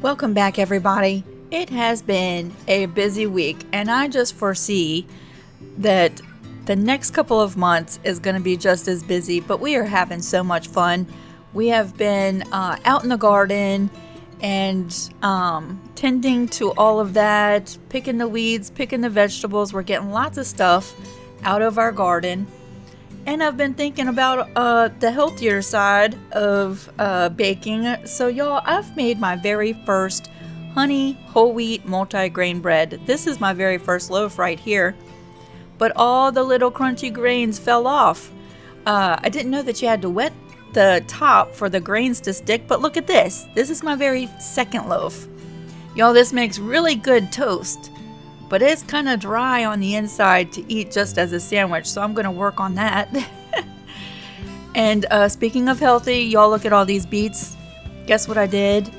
Welcome back, everybody. It has been a busy week, and I just foresee that the next couple of months is going to be just as busy, but we are having so much fun. We have been out in the garden and tending to all of that, picking the weeds, picking the vegetables. We're getting lots of stuff out of our garden. And I've been thinking about the healthier side of baking. So y'all, I've made my very first honey whole wheat multi-grain bread. This is my very first loaf right here. But all the little crunchy grains fell off. I didn't know that you had to wet the top for the grains to stick, but look at this. This is my very second loaf. Y'all, this makes really good toast. But it's kind of dry on the inside to eat just as a sandwich, so I'm going to work on that. And speaking of healthy, y'all look at all these beets. Guess what I did?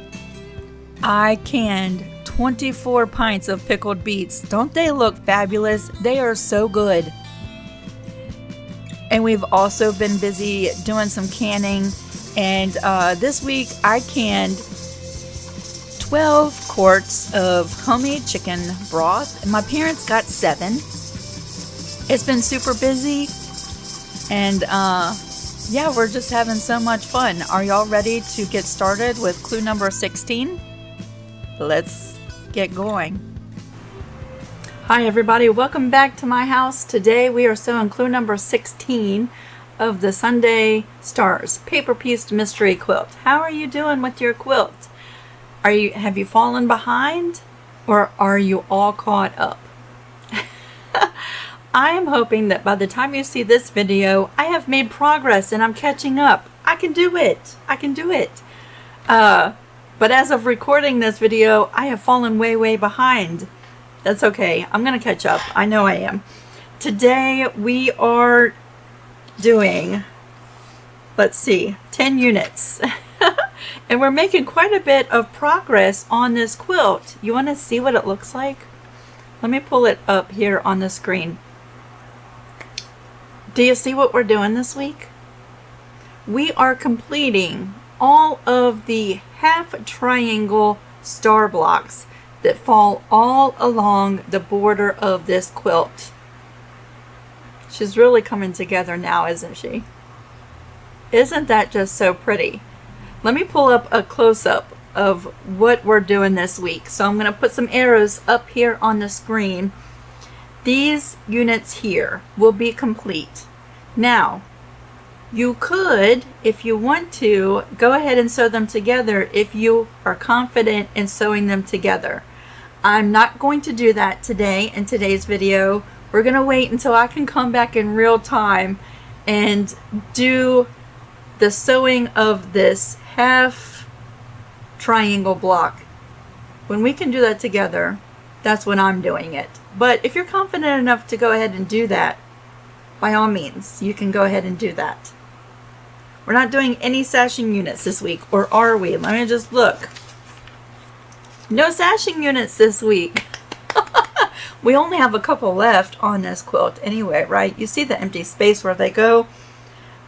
I canned 24 pints of pickled beets. Don't they look fabulous? They are so good. And we've also been busy doing some canning. And this week I canned 12 quarts of homemade chicken broth, and my parents got 7. It's been super busy, and yeah, we're just having so much fun. Are y'all ready to get started with clue number 16? Let's get going. Hi everybody, welcome back to my house. Today we are sewing clue number 16 of the Sundae Stars Paper Piece Mystery Quilt. How are you doing with your quilt? Have you fallen behind, or are you all caught up? I am hoping that by the time you see this video, I have made progress and I'm catching up. I can do it. I can do it. But as of recording this video, I have fallen way behind. That's okay. I'm going to catch up. I know I am. Today we are doing, let's see, 10 units. And we're making quite a bit of progress on this quilt. You want to see what it looks like? Let me pull it up here on the screen. Do you see what we're doing this week? We are completing all of the half triangle star blocks that fall all along the border of this quilt. She's really coming together now, isn't she? Isn't that just so pretty? Let me pull up a close-up of what we're doing this week. So I'm going to put some arrows up here on the screen. These units here will be complete. Now, you could, if you want to, go ahead and sew them together if you are confident in sewing them together. I'm not going to do that today in today's video. We're going to wait until I can come back in real time and do the sewing of this half triangle block. When we can do that together, that's when I'm doing it. But if you're confident enough to go ahead and do that, by all means, you can go ahead and do that. We're not doing any sashing units this week, or are we? Let me just look. No sashing units this week. We only have a couple left on this quilt anyway, right? You see the empty space where they go.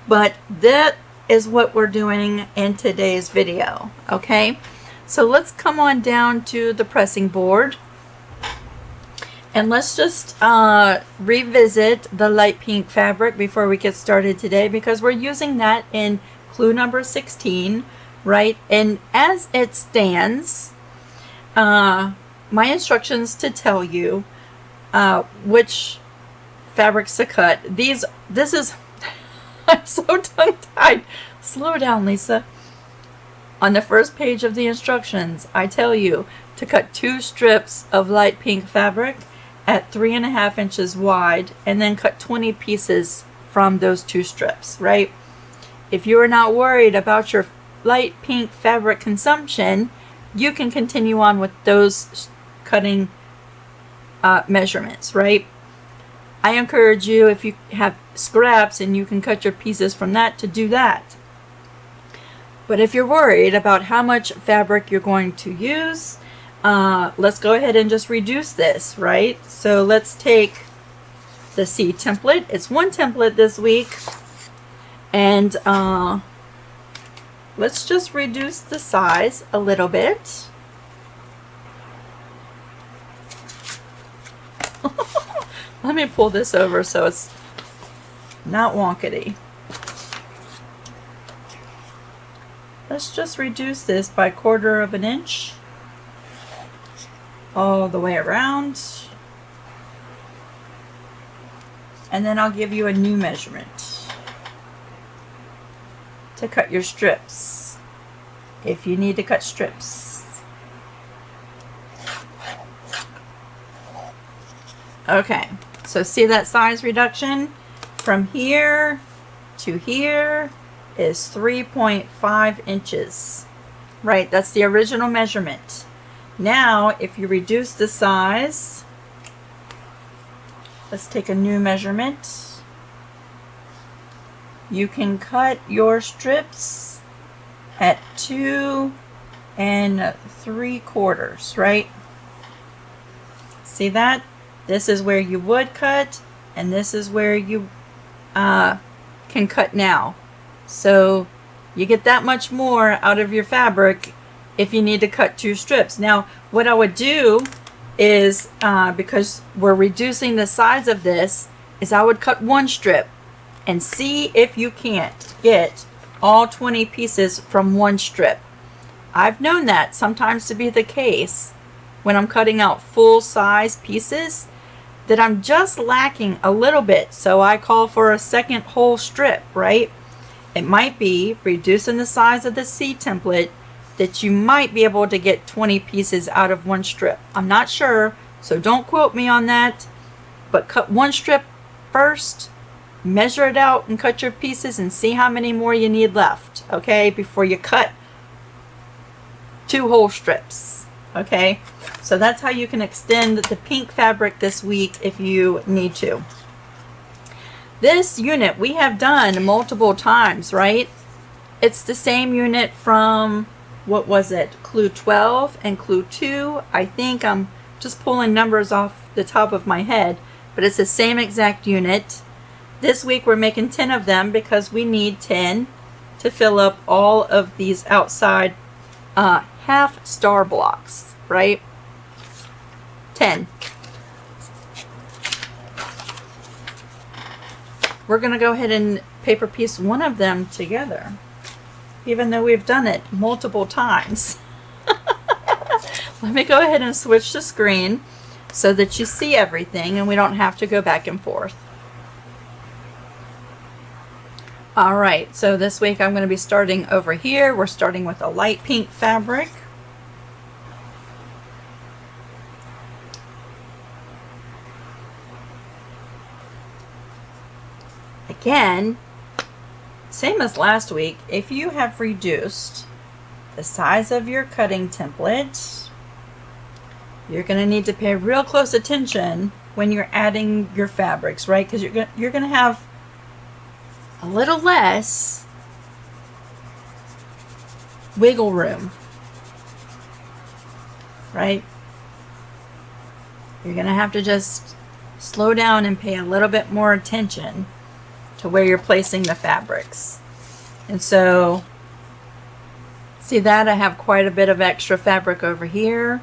But that is what we're doing in today's video, okay? So let's come on down to the pressing board, and let's just revisit the light pink fabric before we get started today, because we're using that in clue number 16, right? And as it stands, my instructions to tell you which fabrics to cut. This is I'm so tongue-tied. Slow down, Lisa. On the first page of the instructions, I tell you to cut 2 strips of light pink fabric at 3.5 inches wide, and then cut 20 pieces from those 2 strips, right? If you are not worried about your light pink fabric consumption, you can continue on with those cutting measurements, right? I encourage you, if you have scraps and you can cut your pieces from that, to do that. But if you're worried about how much fabric you're going to use, let's go ahead and just reduce this, right? So let's take the C template. It's one template this week, and let's just reduce the size a little bit. Let me pull this over so it's not wonkety. Let's just reduce this by 1/4 inch all the way around. And then I'll give you a new measurement to cut your strips if you need to cut strips. Okay, so see that size reduction? From here to here is 3.5 inches. Right, that's the original measurement. Now, if you reduce the size, let's take a new measurement. You can cut your strips at 2 3/4, right? See that? This is where you would cut, and this is where you can cut now. So you get that much more out of your fabric if you need to cut 2 strips. Now, what I would do is, because we're reducing the size of this, is I would cut 1 strip and see if you can't get all 20 pieces from 1 strip. I've known that sometimes to be the case when I'm cutting out full size pieces, that I'm just lacking a little bit. So I call for a second whole strip, right? It might be reducing the size of the C template that you might be able to get 20 pieces out of 1 strip. I'm not sure, so don't quote me on that, but cut 1 strip first, measure it out and cut your pieces and see how many more you need left, okay, before you cut 2 whole strips, okay? So that's how you can extend the pink fabric this week if you need to. This unit we have done multiple times, right? It's the same unit from, what was it, Clue 12 and Clue 2. I think I'm just pulling numbers off the top of my head, but it's the same exact unit. This week we're making 10 of them because we need 10 to fill up all of these outside half star blocks, right? 10. We're going to go ahead and paper piece one of them together, even though we've done it multiple times. Let me go ahead and switch the screen so that you see everything and we don't have to go back and forth. All right, so this week I'm going to be starting over here. We're starting with a light pink fabric. Again, same as last week, if you have reduced the size of your cutting template, you're going to need to pay real close attention when you're adding your fabrics, right? Because you're going to have a little less wiggle room, right? You're going to have to just slow down and pay a little bit more attention to where you're placing the fabrics. And so, see that? I have quite a bit of extra fabric over here.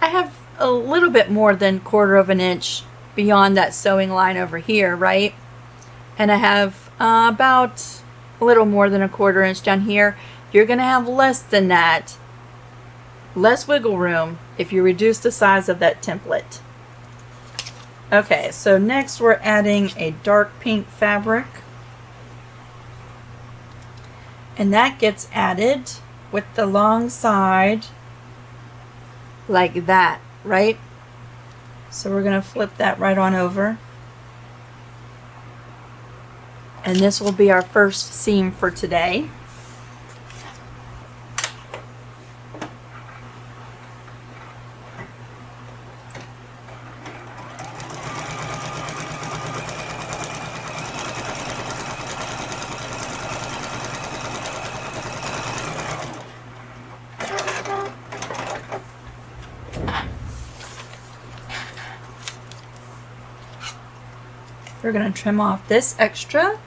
I have a little bit more than 1/4 inch beyond that sewing line over here, right? And I have about a little more than 1/4 inch down here. You're going to have less than that, less wiggle room if you reduce the size of that template. Okay, so next we're adding a dark pink fabric. And that gets added with the long side like that, right? So we're going to flip that right on over. And this will be our first seam for today. We're going to trim off this extra.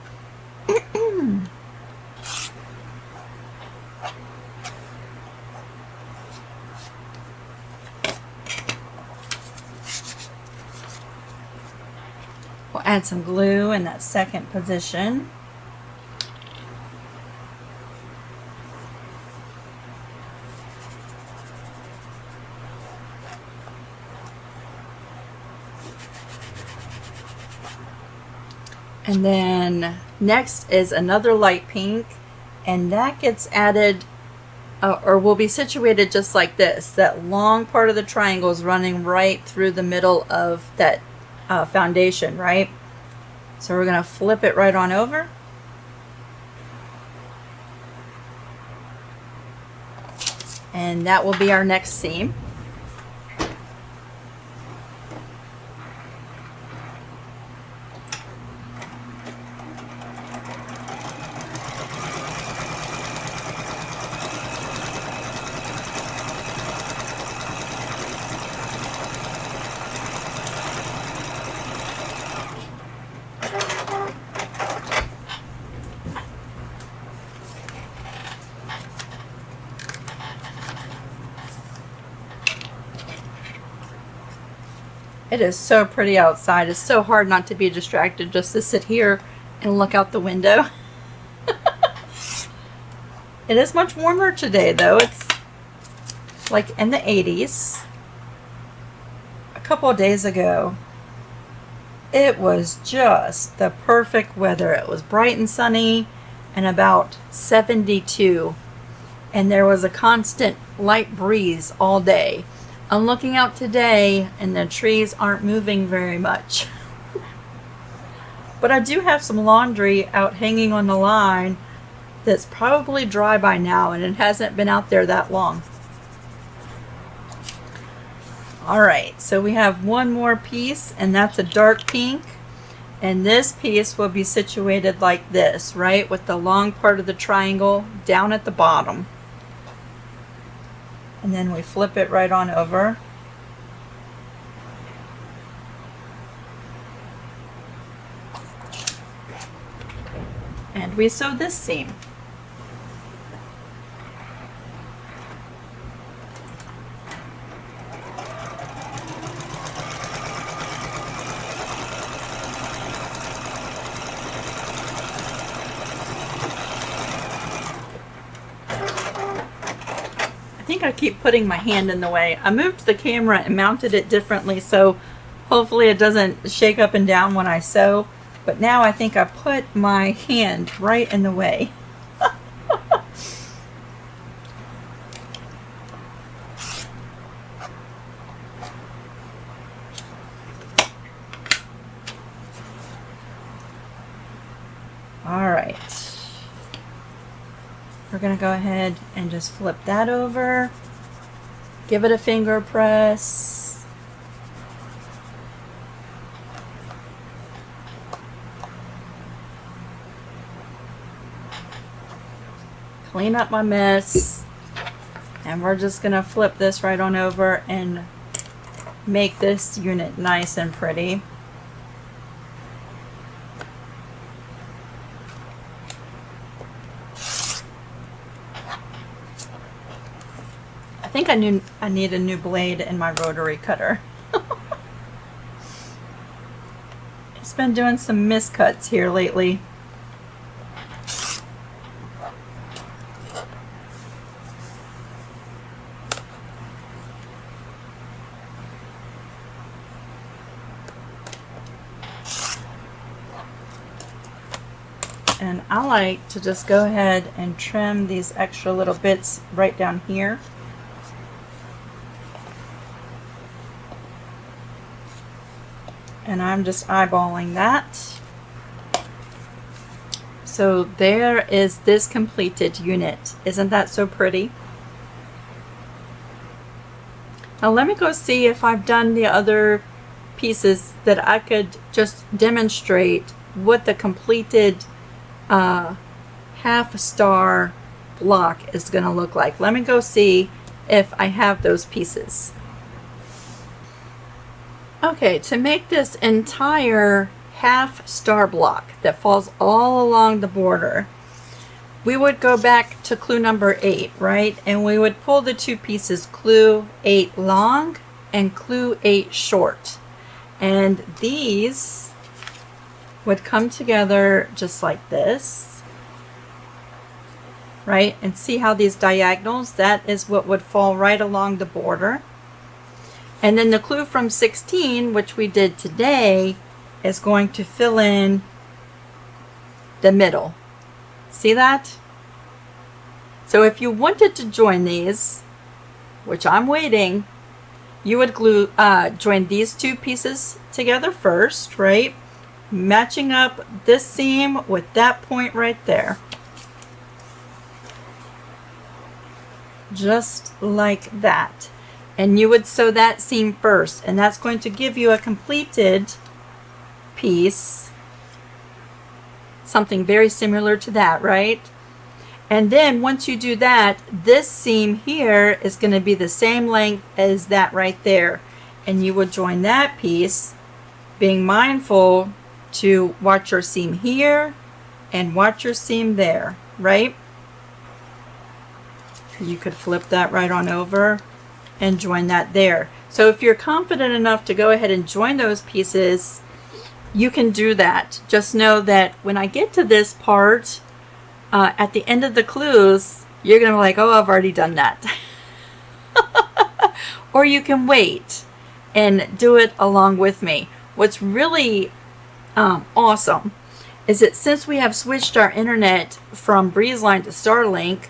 add some glue in that second position. And then next is another light pink, and that gets added or will be situated just like this. That long part of the triangle is running right through the middle of that foundation, right? So we're going to flip it right on over. And that will be our next seam. It is so pretty outside. It's so hard not to be distracted just to sit here and look out the window. It is much warmer today though. It's like in the 80s. A couple of days ago, it was just the perfect weather. It was bright and sunny and about 72. And there was a constant light breeze all day. I'm looking out today and the trees aren't moving very much. But I do have some laundry out hanging on the line that's probably dry by now, and it hasn't been out there that long. Alright, so we have one more piece, and that's a dark pink. And this piece will be situated like this, right? With the long part of the triangle down at the bottom. And then we flip it right on over. And we sew this seam. I think I keep putting my hand in the way. I moved the camera and mounted it differently, so hopefully it doesn't shake up and down when I sew. But now I think I put my hand right in the way. All right. We're going to go ahead and just flip that over. Give it a finger press. Clean up my mess. And we're just going to flip this right on over and make this unit nice and pretty. I think I need a new blade in my rotary cutter. It's been doing some miscuts here lately. And I like to just go ahead and trim these extra little bits right down here. And I'm just eyeballing that. So there is this completed unit. Isn't that so pretty? Now let me go see if I've done the other pieces that I could just demonstrate what the completed half star block is going to look like. Let me go see if I have those pieces. Okay, to make this entire half star block that falls all along the border, we would go back to clue number 8, right? And we would pull the two pieces, clue 8 long and clue 8 short. And these would come together just like this, right? And see how these diagonals, that is what would fall right along the border. And then the clue from 16, which we did today, is going to fill in the middle. See that? So if you wanted to join these, which I'm waiting, you would join these two pieces together first, right? Matching up this seam with that point right there. Just like that. And you would sew that seam first, and that's going to give you a completed piece, something very similar to that, right? And then once you do that, this seam here is going to be the same length as that right there, and you would join that piece, being mindful to watch your seam here and watch your seam there, right? You could flip that right on over and join that there. So if you're confident enough to go ahead and join those pieces, you can do that. Just know that when I get to this part, at the end of the clues, you're gonna be like, oh, I've already done that. Or you can wait and do it along with me. What's really awesome is that since we have switched our internet from BreezeLine to Starlink,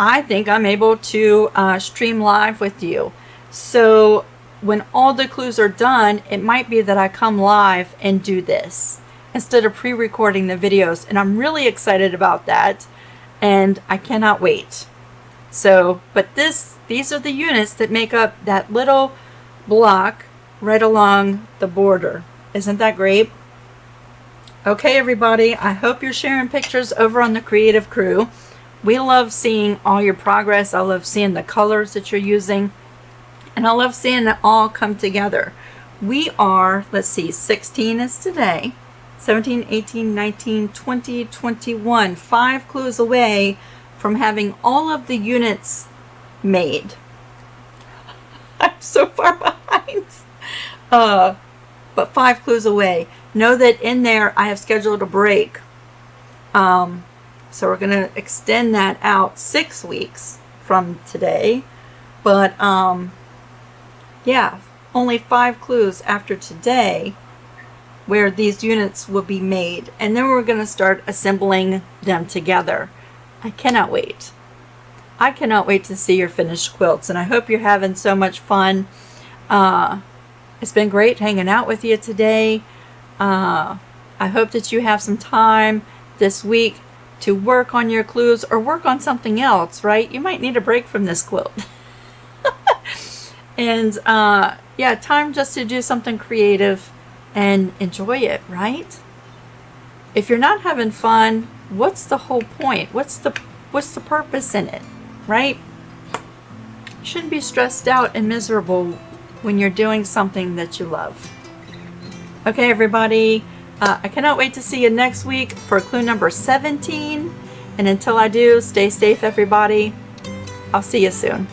I think I'm able to stream live with you. So when all the clues are done, it might be that I come live and do this instead of pre-recording the videos. And I'm really excited about that. And I cannot wait. So, but these are the units that make up that little block right along the border. Isn't that great? Okay, everybody, I hope you're sharing pictures over on the Creative Crew. We love seeing all your progress. I love seeing the colors that you're using. And I love seeing it all come together. We are, let's see, 16 is today. 17, 18, 19, 20, 21. 5 clues away from having all of the units made. I'm so far behind. But 5 clues away. Know that in there I have scheduled a break. So we're going to extend that out 6 weeks from today. But yeah, only 5 clues after today where these units will be made. And then we're going to start assembling them together. I cannot wait. I cannot wait to see your finished quilts. And I hope you're having so much fun. It's been great hanging out with you today. I hope that you have some time this week to work on your clues or work on something else, right? You might need a break from this quilt. And yeah, time just to do something creative and enjoy it, right? If you're not having fun, what's the whole point? What's the purpose in it, right? You shouldn't be stressed out and miserable when you're doing something that you love. Okay, everybody. I cannot wait to see you next week for clue number 17. And until I do, stay safe, everybody. I'll see you soon.